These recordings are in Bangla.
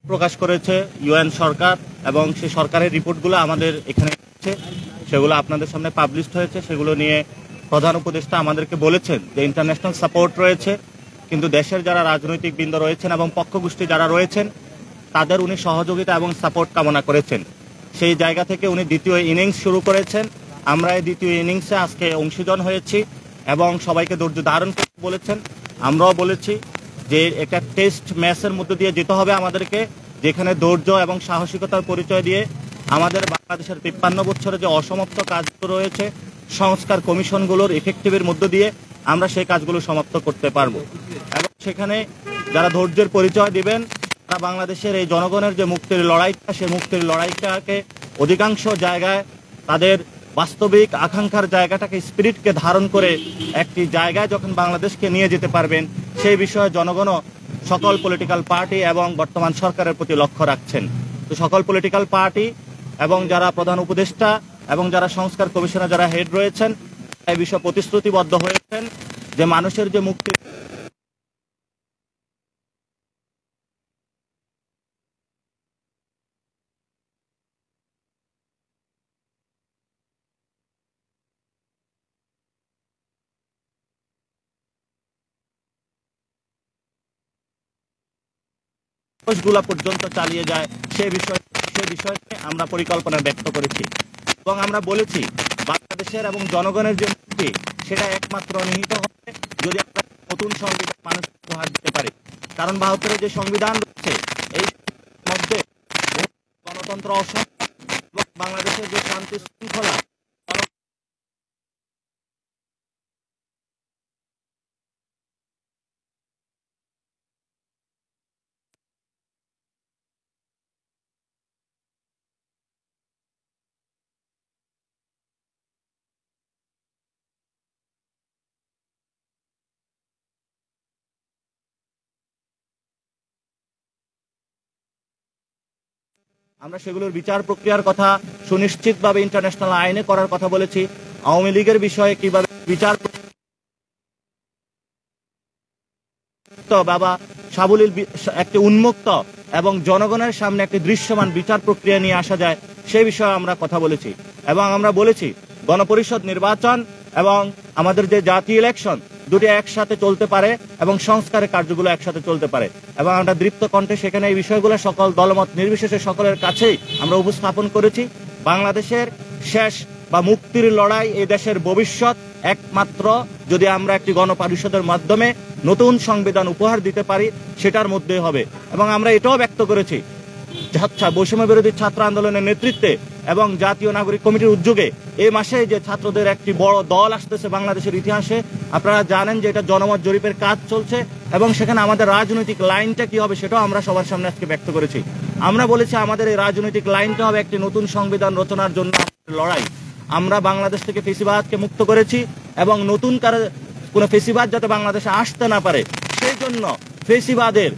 প্রকাশ করেছে ইউএন সরকার, এবং সেই সরকারের রিপোর্টগুলো আমাদের এখানে আছে, সেগুলো আপনাদের সামনে পাবলিশড হয়েছে। সেগুলো নিয়ে প্রধান উপদেষ্টা আমাদেরকে বলেছেন যে ইন্টারন্যাশনাল সাপোর্ট রয়েছে, কিন্তু দেশের যারা রাজনৈতিক বৃন্দ রয়েছেন এবং পক্ষগোষ্ঠী যারা রয়েছেন তাদের উনি সহযোগিতা এবং সাপোর্ট কামনা করেছেন। সেই জায়গা থেকে উনি দ্বিতীয় ইনিংস শুরু করেছেন। আমরা এই দ্বিতীয় ইনিংসে আজকে অংশীজন হয়েছি এবং সবাইকে ধৈর্য ধারণ করতে বলেছেন। আমরাও বলেছি যে একটা টেস্ট ম্যাচের মধ্যে দিয়ে যেতে হবে আমাদেরকে, যেখানে ধৈর্য এবং সাহসিকতার পরিচয় দিয়ে আমাদের বাংলাদেশের 53 বছরে যে অসমাপ্ত কাজগুলো রয়েছে সংস্কার কমিশনগুলোর ইফেক্টিভের মধ্য দিয়ে আমরা সেই কাজগুলো সমাপ্ত করতে পারবো। এবং সেখানে যারা ধৈর্যের পরিচয় দিবেন তারা বাংলাদেশের এই জনগণের যে মুক্তির লড়াইটা, সেই মুক্তির লড়াইটাকে অধিকাংশ জায়গায় তাদের বাস্তবিক আকাঙ্ক্ষার জায়গাটাকে, স্পিরিটকে ধারণ করে একটি জায়গায় যখন বাংলাদেশকে নিয়ে যেতে পারবেন, সেই বিষয়ে জনগণও সকল পলিটিক্যাল পার্টি এবং বর্তমান সরকারের প্রতি লক্ষ্য রাখছেন। তো সকল পলিটিক্যাল পার্টি এবং যারা প্রধান উপদেষ্টা এবং যারা সংস্কার কমিশনে যারা হেড রয়েছেন এই বিষয়ে প্রতিশ্রুতিবদ্ধ হয়েছেন যে মানুষের যে মুক্তি গুলা পর্যন্ত চালিয়ে যায় সে বিষয়ে আমরা পরিকল্পনা ব্যক্ত করেছি এবং আমরা বলেছি বাংলাদেশের এবং জনগণের যে মুক্তি সেটা একমাত্র নিহিত হবে যদি আমরা নতুন সংবিধান মানুষকে উপহার দিতে পারি। কারণ ৭২-এর যে সংবিধান রয়েছে এই মধ্যে গণতন্ত্র অসম্ভব এবং বাংলাদেশের যে শান্তি শৃঙ্খলা আমরা সেগুলোর বিচার প্রক্রিয়ার কথা সুনিশ্চিতভাবে ইন্টারন্যাশনাল আইনে করার কথা বলেছি। আওয়ামী লীগের বিষয়ে কিভাবে বিচার বাবা সাবলীল একটি উন্মুক্ত এবং জনগণের সামনে একটি দৃশ্যমান বিচার প্রক্রিয়া নিয়ে আসা যায় সেই বিষয়ে আমরা কথা বলেছি। এবং আমরা বলেছি গণপরিষদ নির্বাচন এবং আমাদের যে জাতীয় ইলেকশন দুটি একসাথে চলতে পারে এবং সংস্কারের কার্যগুলো একসাথে চলতে পারে। এবং আমরা দৃপ্ত কণ্ঠে সেখানে এই বিষয়গুলো সকল দলমত নির্বিশেষে সকলের কাছেই আমরা উপস্থাপন করেছি। বাংলাদেশের শেষ বা মুক্তির লড়াই, এই দেশের ভবিষ্যৎ একমাত্র যদি আমরা একটি গণপরিষদের মাধ্যমে নতুন সংবিধান উপহার দিতে পারি সেটার মধ্যে হবে। এবং আমরা এটাও ব্যক্ত করেছি বৈষম্য বিরোধী ছাত্র আন্দোলনের নেতৃত্বে এবং জাতীয় নাগরিক কমিটির উদ্যোগে এই মাসে যে ছাত্রদের একটি বড় দল আসতেছে বাংলাদেশের ইতিহাসে, আপনারা জানেন যে এটা জনমত জরিপের কাজ চলছে এবং সেখানে আমাদের রাজনৈতিক লাইনটা কি হবে সেটাও আমরা সবার সামনে আজকে ব্যক্ত করেছি। আমরা বলেছি আমাদের এই রাজনৈতিক লাইনটা হবে একটি নতুন সংবিধান রচনার জন্য লড়াই। আমরা বাংলাদেশ থেকে ফেসিবাদকে মুক্ত করেছি এবং নতুন কোনো ফেসিবাদ যাতে বাংলাদেশে আসতে না পারে সেই জন্য ফেসিবাদের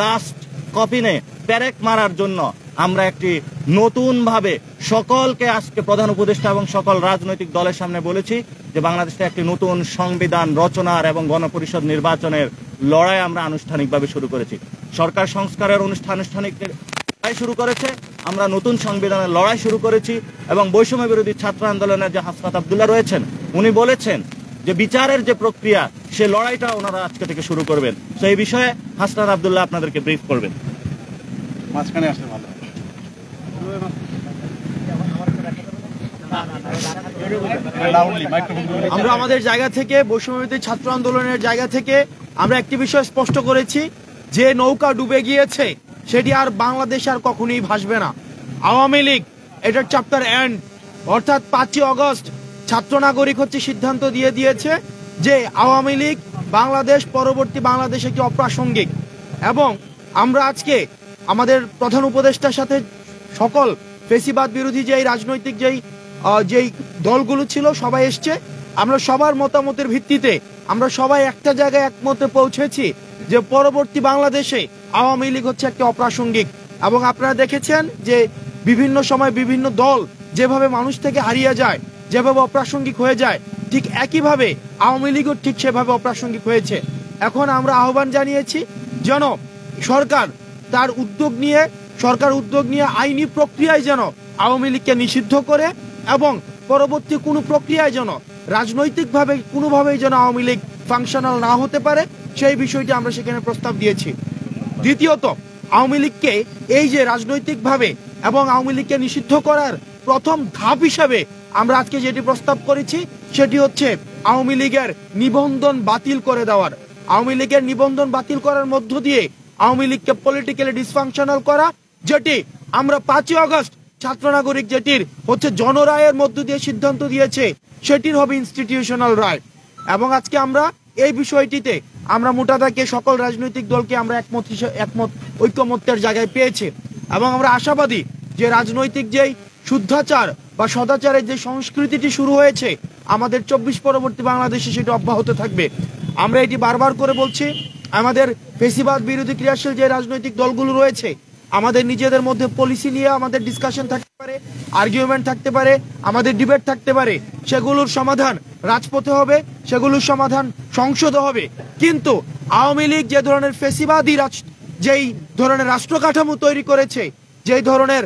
লাস্ট কপিনে প্যারেক মারার জন্য আমরা একটি নতুন ভাবে সকলকে আজকে প্রধান উপদেষ্টা এবং সকল রাজনৈতিক দলের সামনে বলেছি যে বাংলাদেশে একটি নতুন সংবিধান রচনার এবং গণপরিষদ নির্বাচনের লড়াই আমরা আনুষ্ঠানিকভাবে শুরু করেছি। সরকার সংস্কারের আনুষ্ঠানিক লড়াই শুরু করেছে, আমরা নতুন সংবিধানের লড়াই শুরু করেছি। এবং বৈষম্য বিরোধী ছাত্র আন্দোলনের যে হাসনাত আব্দুল্লাহ রয়েছেন উনি বলেছেন যে বিচারের যে প্রক্রিয়া সে লড়াইটা ওনারা আজকে থেকে শুরু করবেন। তো এই বিষয়ে হাসনাত আব্দুল্লাহ আপনাদেরকে ব্রিফ করবেন। মাঝখানে আসলে ভালো। আমরা আমাদের জায়গা থেকে বৈষম্যবিরোধী ছাত্র আন্দোলনের জায়গা থেকে আমরা একটি বিষয় স্পষ্ট করেছি যে নৌকা ডুবে গিয়েছে সেটি আর বাংলাদেশ আর কখনোই ভাসবে না। আওয়ামী লীগ এটার চ্যাপ্টার এন্ড, অর্থাৎ 5ই আগস্ট ছাত্র নাগরিক সিদ্ধান্ত দিয়ে দিয়েছে যে আওয়ামী লীগ বাংলাদেশ পরবর্তী বাংলাদেশ একটি অপ্রাসঙ্গিক। এবং আমরা আজকে আমাদের প্রধান উপদেষ্টার সাথে সকল ফেসিবাদ বিরোধী যেই রাজনৈতিক যেই দলগুলো ছিল সবাই এসছে। আমরা সবার মতামতের ভিত্তিতে আমরা সবাই একটা জায়গায় একমতে পৌঁছেছি যে পরবর্তী বাংলাদেশে আওয়ামী লীগ একটি অপ্রাসঙ্গিক। এবং আপনারা দেখেছেন যে বিভিন্ন সময় বিভিন্ন দল যেভাবে মানুষ থেকে হারিয়ে যায়, যেভাবে অপ্রাসঙ্গিক হয়ে যায়, ঠিক একইভাবে আওয়ামী লীগও ঠিক সেভাবে অপ্রাসঙ্গিক হয়েছে। এখন আমরা আহ্বান জানিয়েছি যেন সরকার তার উদ্যোগ নিয়ে, সরকার উদ্যোগ নিয়ে আইনি প্রক্রিয়ায় যেন আওয়ামী লীগকে নিষিদ্ধ করে এবং পরবর্তী কোনো প্রক্রিয়ায় যেন রাজনৈতিকভাবে কোনোভাবেই যেন আওয়ামী লীগ ফাংশনাল না হতে পারে, সেই বিষয়টি আমরা সেখানে প্রস্তাব দিয়েছি। দ্বিতীয়ত, আওয়ামী লীগকে এই যে রাজনৈতিকভাবে এবং আওয়ামী লীগকে নিষিদ্ধ করার প্রথম ধাপ হিসাবে আমরা আজকে যেটি প্রস্তাব করেছি সেটি হচ্ছে আওয়ামী লীগের নিবন্ধন বাতিল করে দেওয়ার। আওয়ামী লীগের নিবন্ধন বাতিল করার মধ্য দিয়ে আওয়ামী লীগকে পলিটিক্যালি ডিসফাংশনাল করা, যেটি আমরা 5ই আগস্ট ছাত্র নাগরিক যেটির হচ্ছে জনরায়ের মধ্য দিয়ে সিদ্ধান্ত দিয়েছে, সেটির হবে ইনস্টিটিউশনাল রায়। এবং আজকে আমরা এই বিষয়টিতে আমরা মোটাদাকে সকল রাজনৈতিক দলকে আমরা একমত ঐক্যমত্যের জায়গায় পেয়েছি এবং আমরা আশাবাদী যে রাজনৈতিক যেই শুদ্ধাচার বা সদাচারের যে সংস্কৃতিটি শুরু হয়েছে আমাদের 24 পরবর্তী বাংলাদেশে সেটা অব্যাহত থাকবে। আমরা এটি বারবার করে বলছি, আমাদের ফেসিবাদ বিরোধী ক্রিয়াশীল যে রাজনৈতিক দলগুলো রয়েছে, আমাদের নিজেদের মধ্যে পলিসি নিয়ে আমাদের ডিসকাশন থাকতে পারে, আর্গুমেন্ট থাকতে পারে, আমাদের ডিবেট থাকতে পারে, সেগুলোর সমাধান রাজপথে হবে, সেগুলোর সমাধান সংসদে হবে। কিন্তু আওয়ামী লীগ যে ধরনের ফেসিবাদী যেই ধরনের রাষ্ট্র কাঠামো তৈরি করেছে, যেই ধরনের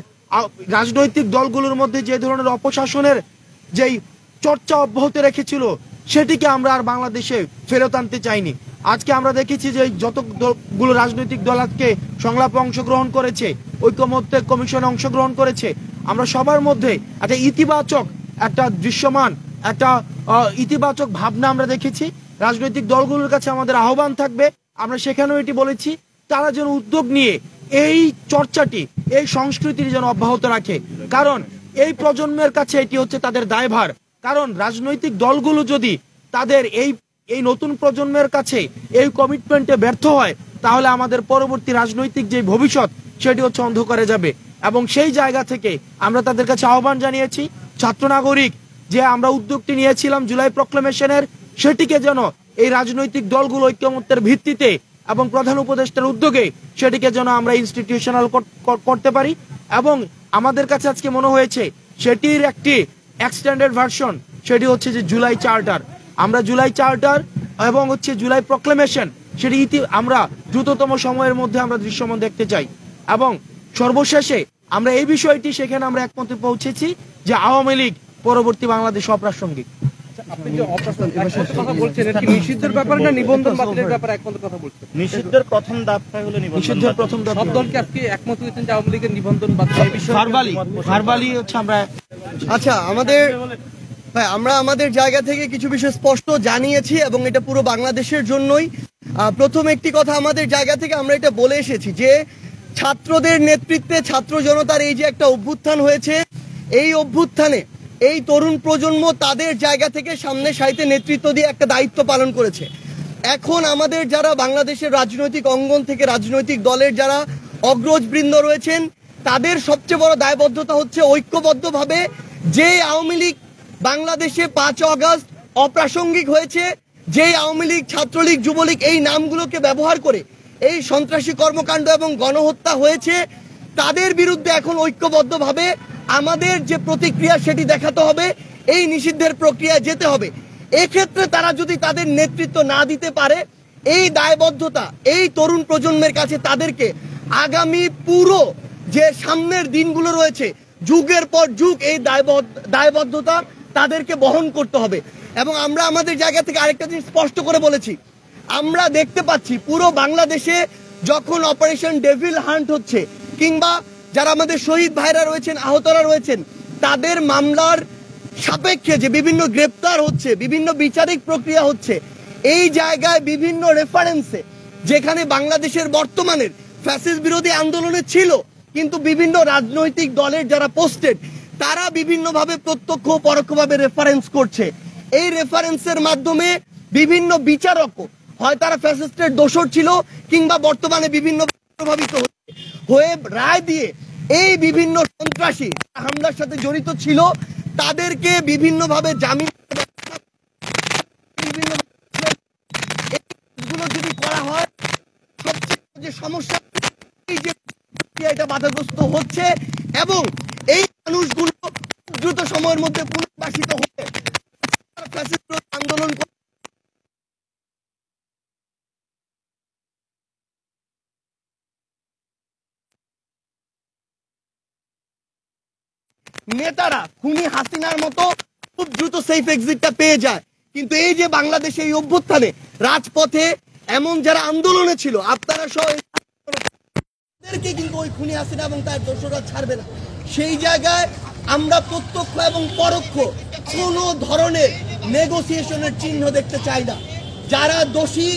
রাজনৈতিক দলগুলোর মধ্যে যে ধরনের অপশাসনের যেই চর্চা অব্যাহত রেখেছিল, সেটিকে আমরা আর বাংলাদেশে ফেরত আনতে চাইনি। আজকে আমরা দেখেছি যে যতগুলো রাজনৈতিক দল আজকে সংলাপে অংশগ্রহণ করেছে, ঐক্যমত্যে কমিশনে অংশগ্রহণ করেছে, আমরা সবার মধ্যে একটা ইতিবাচক একটা দৃশ্যমান একটা ইতিবাচক ভাবনা আমরা দেখেছি। রাজনৈতিক দলগুলোর কাছে আমাদের আহ্বান থাকবে, আমরা সেখানেও এটি বলেছি, তারা যেন উদ্যোগ নিয়ে এই চর্চাটি, এই সংস্কৃতির যেন অব্যাহত রাখে। কারণ এই প্রজন্মের কাছে এটি হচ্ছে তাদের দায়ভার। কারণ রাজনৈতিক দলগুলো যদি তাদের এই নতুন প্রজন্মের কাছে এই কমিটমেন্টে ব্যর্থ হয়, তাহলে আমাদের পরবর্তী রাজনৈতিক যে ভবিষ্যৎ সেটি হচ্ছে অন্ধকারে যাবে। এবং সেই জায়গা থেকে আমরা তাদের কাছে আহ্বান জানিয়েছি, ছাত্র নাগরিক যে আমরা উদ্যোগটি নিয়েছিলাম জুলাই প্রক্লেমেশনের, সেটিকে যেন এই রাজনৈতিক দলগুলো ঐক্যমত্যের ভিত্তিতে এবং প্রধান উপদেষ্টার উদ্যোগে সেটিকে যেন আমরা ইনস্টিটিউশনাল করতে পারি। এবং আমাদের কাছে আজকে মনে হয়েছে সেটির একটি এক্সটেন্ডেড ভার্সন, সেটি হচ্ছে যে জুলাই চার্টার। আমরা জুলাই চার্টার এবং হচ্ছে জুলাই প্রক্লেমেশন সেটি আমরা দ্রুততম সময়ের মধ্যে আমরা দৃশ্যমান দেখতে চাই। এবং সর্বশেষে আমরা এই বিষয়টি সেখানে আমরা একমতে পৌঁছেছি যে আওয়ামী লীগ পরবর্তী বাংলাদেশ অপ্রাসঙ্গিক। আপনি যে কথা বলছেন, এটা কি নিষিদ্ধের ব্যাপারে না নিবন্ধন বাতিলের ব্যাপারে একমত কথা বলছেন? নিষিদ্ধের প্রথম ধাপটাই হলো নিষিদ্ধের প্রথম ধাপ। সব দলকে আজকে একমত হয়েছেন যে আওয়ামী লীগের নিবন্ধন বাতিল ভার্বালি হচ্ছে আমরা। আচ্ছা, আমরা আমাদের জায়গা থেকে কিছু বিষয় স্পষ্ট জানিয়েছি এবং এটা পুরো বাংলাদেশের জন্যই। প্রথম একটি কথা আমাদের জায়গা থেকে আমরা এটা বলে এসেছি যে ছাত্রদের নেতৃত্বে ছাত্র জনতার এই যে একটা অভ্যুত্থান হয়েছে, এই অভ্যুত্থানে এই তরুণ প্রজন্ম তাদের জায়গা থেকে সামনে সারিতে নেতৃত্ব দিয়ে একটা দায়িত্ব পালন করেছে। এখন আমাদের যারা বাংলাদেশের রাজনৈতিক অঙ্গন থেকে রাজনৈতিক দলের যারা অগ্রজবৃন্দ রয়েছেন, তাদের সবচেয়ে বড় দায়বদ্ধতা হচ্ছে ঐক্যবদ্ধভাবে যে আওয়ামী লীগ বাংলাদেশে 5 আগস্ট অপ্রাসঙ্গিক হয়েছে, যে আওয়ামী লীগ, ছাত্রলীগ, যুবলীগ এই নামগুলোকে ব্যবহার করে এই সন্ত্রাসী কর্মকাণ্ড এবং গণহত্যা হয়েছে, তাদের বিরুদ্ধে এখন ঐক্যবদ্ধভাবে আমাদের যে প্রতিক্রিয়া সেটি দেখাতে হবে, এই নিষিদ্ধের প্রক্রিয়া যেতে হবে। এক্ষেত্রে তারা যদি তাদের নেতৃত্ব না দিতে পারে, এই দায়বদ্ধতা এই তরুণ প্রজন্মের কাছে তাদেরকে আগামী পুরো যে সামনের দিনগুলো রয়েছে, যুগের পর যুগ এই দায়বদ্ধতা তাদেরকে বহন করতে হবে। এবং আমরা আমাদের জায়গা থেকে আরেকটা জিনিস স্পষ্ট করে বলেছি, আমরা দেখতে পাচ্ছি পুরো বাংলাদেশে যখন অপারেশন ডেভিল হান্ট হচ্ছে, কিংবা যারা আমাদের শহীদ ভাইরা রয়েছেন, আহতরা রয়েছেন, তাদের মামলার সাপেক্ষে যে বিভিন্ন গ্রেপ্তার হচ্ছে, বিভিন্ন বিচারিক প্রক্রিয়া হচ্ছে, এই জায়গায় বিভিন্ন রেফারেন্সে যেখানে বাংলাদেশের বর্তমানের ফ্যাসিস্ট বিরোধী আন্দোলনে ছিল, কিন্তু বিভিন্ন রাজনৈতিক দলের যারা পোস্টেড তারা বিভিন্নভাবে প্রত্যক্ষ ও পরোক্ষভাবে রেফারেন্স করছে। এই রেফারেন্সের মাধ্যমে বিভিন্ন বিচারকও হয় তারা ফ্যাসিস্টের দোষর ছিল, কিংবা বর্তমানে বিভিন্ন প্রভাবিত হয়ে রায় দিয়ে এই বিভিন্ন সন্ত্রাসী হামলার সাথে জড়িত ছিল তাদেরকে বিভিন্নভাবে জামিন যদি করা হয়, সবচেয়ে যে সমস্যা এই যে এটা বাধাগ্রস্ত হচ্ছে এবং এই মানুষগুলো দ্রুত সময়ের মধ্যে পুনর্বাসিত হয়ে আন্দোলন নেতারা খুনি হাসিনার মতো খুব দ্রুত সেফ এক্সিটটা পেয়ে যায়। কিন্তু এই যে বাংলাদেশে এই অভ্যুত্থানে রাজপথে এমন যারা আন্দোলনে ছিল, আপনারা সহ তাদেরকে কিন্তু ওই খুনি হাসিনা এবং তার দোষরা ছাড়বে না। সেই জায়গায় আমরা প্রত্যক্ষ এবং পরোক্ষ কোনো ধরনের নেগোসিয়েশনের চিহ্ন দেখতে চাই না। যারা দোষী,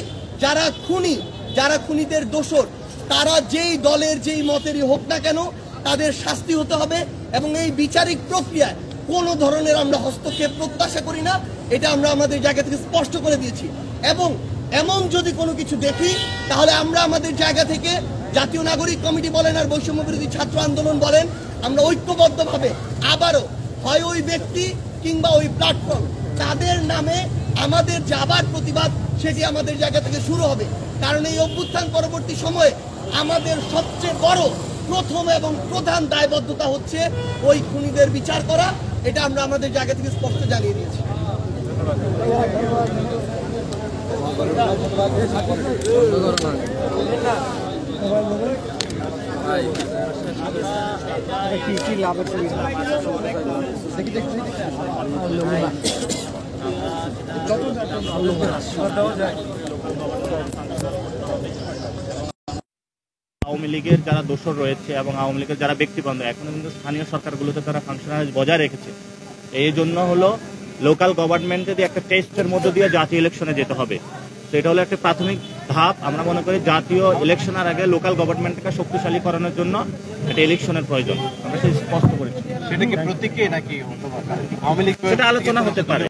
যারা খুনি, যারা খুনিদের দোষর, তারা যেই দলের যেই মতেরই হোক না কেন তাদের শাস্তি হতে হবে এবং এই বিচারিক প্রক্রিয়ায় কোনো ধরনের আমরা হস্তক্ষেপ প্রত্যাশা করি না। এটা আমরা আমাদের জায়গা থেকে স্পষ্ট করে দিয়েছি এবং এমন যদি কোনো কিছু দেখি তাহলে আমরা আমাদের জায়গা থেকে জাতীয় নাগরিক কমিটি বলেন আর বৈষম্য বিরোধী ছাত্র আন্দোলন বলেন, আমরা ঐক্যবদ্ধভাবে আবারও হয় ওই ব্যক্তি কিংবা ওই প্ল্যাটফর্ম তাদের নামে আমাদের যে আবার প্রতিবাদ সেটি আমাদের জায়গা থেকে শুরু হবে। কারণ এই অভ্যুত্থান পরবর্তী সময়ে আমাদের সবচেয়ে বড় প্রথম এবং প্রধান দায়বদ্ধতা হচ্ছে ওই খুনিদের বিচার করা। এটা আমরা আমাদের জায়গা থেকে স্পষ্ট জানিয়ে দিয়েছি। আওয়ামী লীগের যারা দোষর রয়েছে এবং আওয়ামী লীগের যারা ব্যক্তিবন্ধ এখনো কিন্তু স্থানীয় সরকারগুলোতে তারা ফাংশনালিটি বজায় রেখেছে। এই জন্য হলো লোকাল গভর্নমেন্টে দিয়ে একটা টেস্টের মধ্য দিয়ে জাতীয় ইলেকশনে যেতে হবে। তো এটা হলো একটা প্রাথমিক ধাপ। আমরা মনে করি জাতীয় ইলেকশনের আগে লোকাল গভর্নমেন্টকে শক্তিশালী করানোর জন্য একটা ইলেকশনের প্রয়োজন। আমরা সেটা স্পষ্ট করেছি। সেটা কি প্রতীকী নাকি আওয়ামী লীগ সেটা আলোচনা হতে পারে।